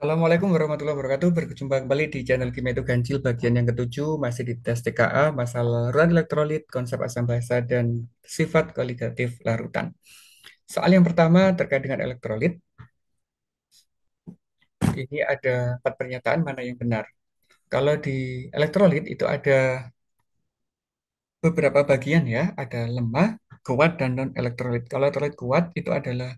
Assalamualaikum warahmatullahi wabarakatuh. Berjumpa kembali di channel Kimia itu Ganjil bagian yang ketujuh, masih di tes TKA, masalah larutan elektrolit, konsep asam basa, dan sifat kualitatif larutan. Soal yang pertama terkait dengan elektrolit, ini ada 4 pernyataan mana yang benar. Kalau di elektrolit itu ada beberapa bagian ya, ada lemah, kuat, dan non-elektrolit. Kalau elektrolit kuat itu adalah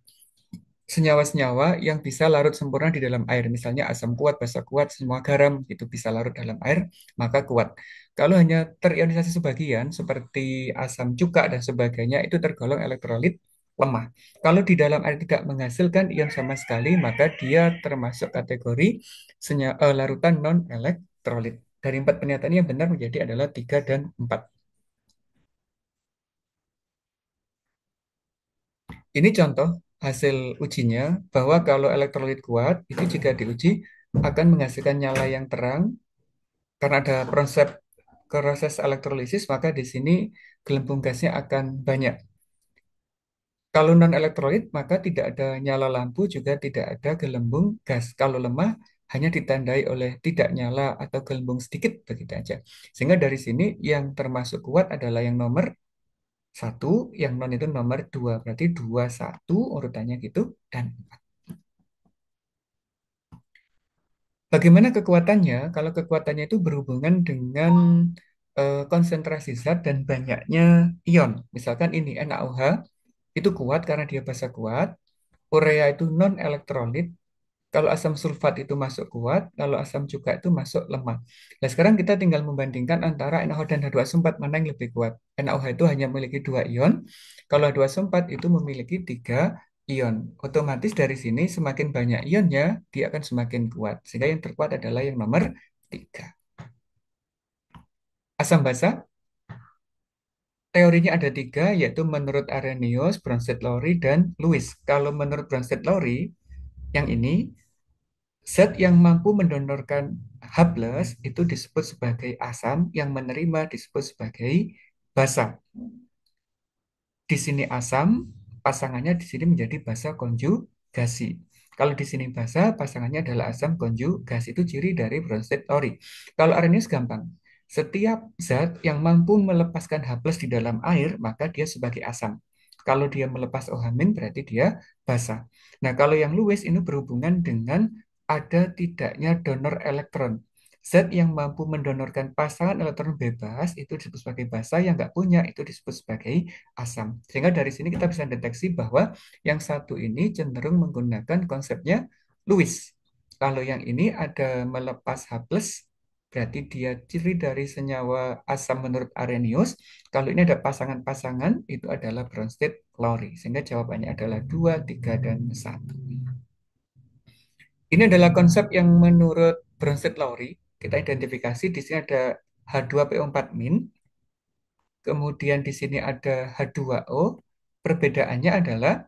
senyawa-senyawa yang bisa larut sempurna di dalam air. Misalnya asam kuat, basa kuat, semua garam itu bisa larut dalam air, maka kuat. Kalau hanya terionisasi sebagian seperti asam cuka dan sebagainya itu tergolong elektrolit lemah. Kalau di dalam air tidak menghasilkan ion sama sekali, maka dia termasuk kategori larutan non-elektrolit. Dari 4 pernyataan yang benar menjadi adalah 3 dan 4. Ini contoh hasil ujinya bahwa kalau elektrolit kuat itu jika diuji akan menghasilkan nyala yang terang karena ada proses elektrolisis maka di sini gelembung gasnya akan banyak. Kalau non elektrolit maka tidak ada nyala lampu juga tidak ada gelembung gas. Kalau lemah hanya ditandai oleh tidak nyala atau gelembung sedikit begitu aja. Sehingga dari sini yang termasuk kuat adalah yang nomor satu, yang non itu nomor dua. Berarti dua satu urutannya gitu dan bagaimana kekuatannya? Kalau kekuatannya itu berhubungan dengan konsentrasi zat dan banyaknya ion. Misalkan ini NaOH itu kuat karena dia basa kuat. Urea itu non elektrolit. Kalau asam sulfat itu masuk kuat, kalau asam cuka itu masuk lemah. Nah, sekarang kita tinggal membandingkan antara NaOH dan H2SO4 mana yang lebih kuat. NaOH itu hanya memiliki 2 ion, kalau H2SO4 itu memiliki 3 ion. Otomatis dari sini semakin banyak ionnya, dia akan semakin kuat. Sehingga yang terkuat adalah yang nomor 3. Asam basa, teorinya ada 3, yaitu menurut Arrhenius, Bronsted-Lowry, dan Lewis. Kalau menurut Bronsted-Lowry, yang ini zat yang mampu mendonorkan H+ itu disebut sebagai asam, yang menerima disebut sebagai basa. Di sini asam, pasangannya di sini menjadi basa konjugasi. Kalau di sini basa, pasangannya adalah asam konjugasi. Itu ciri dari Bronsted-Lowry. Kalau Arrhenius gampang. Setiap zat yang mampu melepaskan H+ di dalam air, maka dia sebagai asam. Kalau dia melepas OH- berarti dia basa. Nah, kalau yang Lewis ini berhubungan dengan ada tidaknya donor elektron. Zat yang mampu mendonorkan pasangan elektron bebas itu disebut sebagai basa, yang nggak punya itu disebut sebagai asam. Sehingga dari sini kita bisa deteksi bahwa yang satu ini cenderung menggunakan konsepnya Lewis. Kalau yang ini ada melepas H+, berarti dia ciri dari senyawa asam menurut Arrhenius. Kalau ini ada pasangan-pasangan, itu adalah Bronsted-Lowry. Sehingga jawabannya adalah 2, 3, dan 1. Ini adalah konsep yang menurut Bronsted-Lowry. Kita identifikasi di sini ada H2PO4-, kemudian di sini ada H2O. Perbedaannya adalah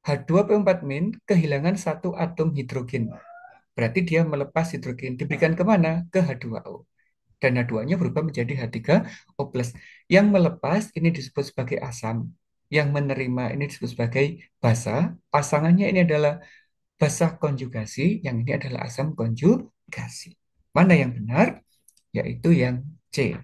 H2PO4- kehilangan satu atom hidrogen. Berarti dia melepas hidrogen. Diberikan kemana? Ke H2O. Dan H2-nya berubah menjadi H3O+. Yang melepas ini disebut sebagai asam. Yang menerima ini disebut sebagai basa. Pasangannya ini adalah basa konjugasi. Yang ini adalah asam konjugasi. Mana yang benar? Yaitu yang C.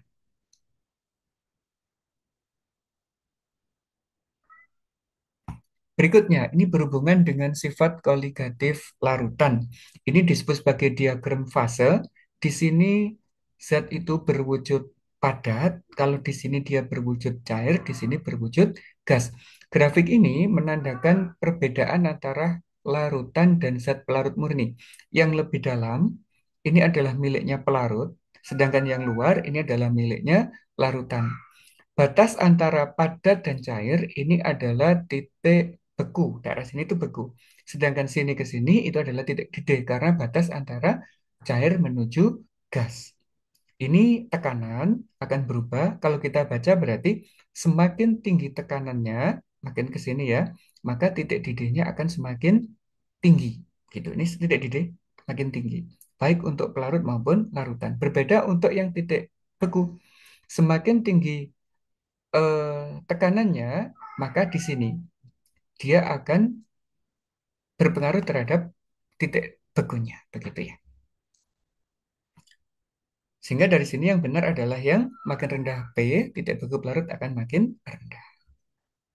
Berikutnya, ini berhubungan dengan sifat koligatif larutan. Ini disebut sebagai diagram fase. Di sini zat itu berwujud padat, kalau di sini dia berwujud cair, di sini berwujud gas. Grafik ini menandakan perbedaan antara larutan dan zat pelarut murni. Yang lebih dalam, ini adalah miliknya pelarut, sedangkan yang luar ini adalah miliknya larutan. Batas antara padat dan cair ini adalah titik beku. Daerah sini itu beku. Sedangkan sini ke sini itu adalah titik didih karena batas antara cair menuju gas. Ini tekanan akan berubah. Kalau kita baca berarti semakin tinggi tekanannya, makin ke sini ya, maka titik didihnya akan semakin tinggi. Gitu. Ini titik didih makin tinggi. Baik untuk pelarut maupun larutan. Berbeda untuk yang titik beku. Semakin tinggi tekanannya, maka di sini dia akan berpengaruh terhadap titik begunya, begitu ya. Sehingga dari sini yang benar adalah yang makin rendah P, titik beku pelarut akan makin rendah.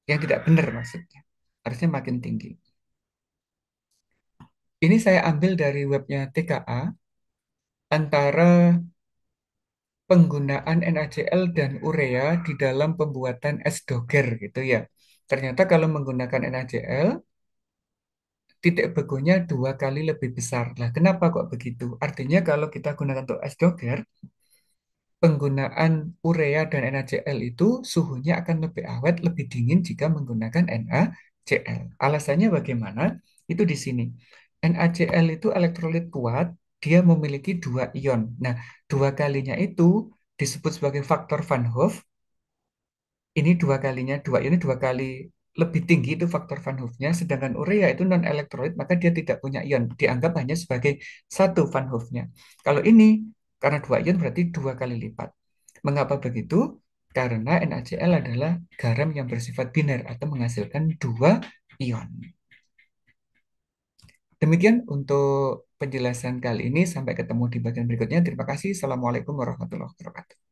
Yang tidak benar maksudnya. Harusnya makin tinggi. Ini saya ambil dari webnya TKA antara penggunaan NaCl dan urea di dalam pembuatan es doger gitu ya. Ternyata kalau menggunakan NaCl, titik begonya 2 kali lebih besar. Nah, kenapa kok begitu? Artinya kalau kita gunakan untuk es doger, penggunaan urea dan NaCl itu suhunya akan lebih awet, lebih dingin jika menggunakan NaCl. Alasannya bagaimana? Itu di sini. NaCl itu elektrolit kuat, dia memiliki 2 ion. Nah, 2 kalinya itu disebut sebagai faktor Van Hoff. Ini 2 kalinya, 2 ion ini 2 kali lebih tinggi itu faktor Van Hoff-nya, sedangkan urea itu non elektrolit, maka dia tidak punya ion, dianggap hanya sebagai satu Van Hoff-nya. Kalau ini karena 2 ion berarti 2 kali lipat. Mengapa begitu? Karena NaCl adalah garam yang bersifat biner atau menghasilkan 2 ion. Demikian untuk penjelasan kali ini. Sampai ketemu di bagian berikutnya. Terima kasih. Assalamualaikum warahmatullahi wabarakatuh.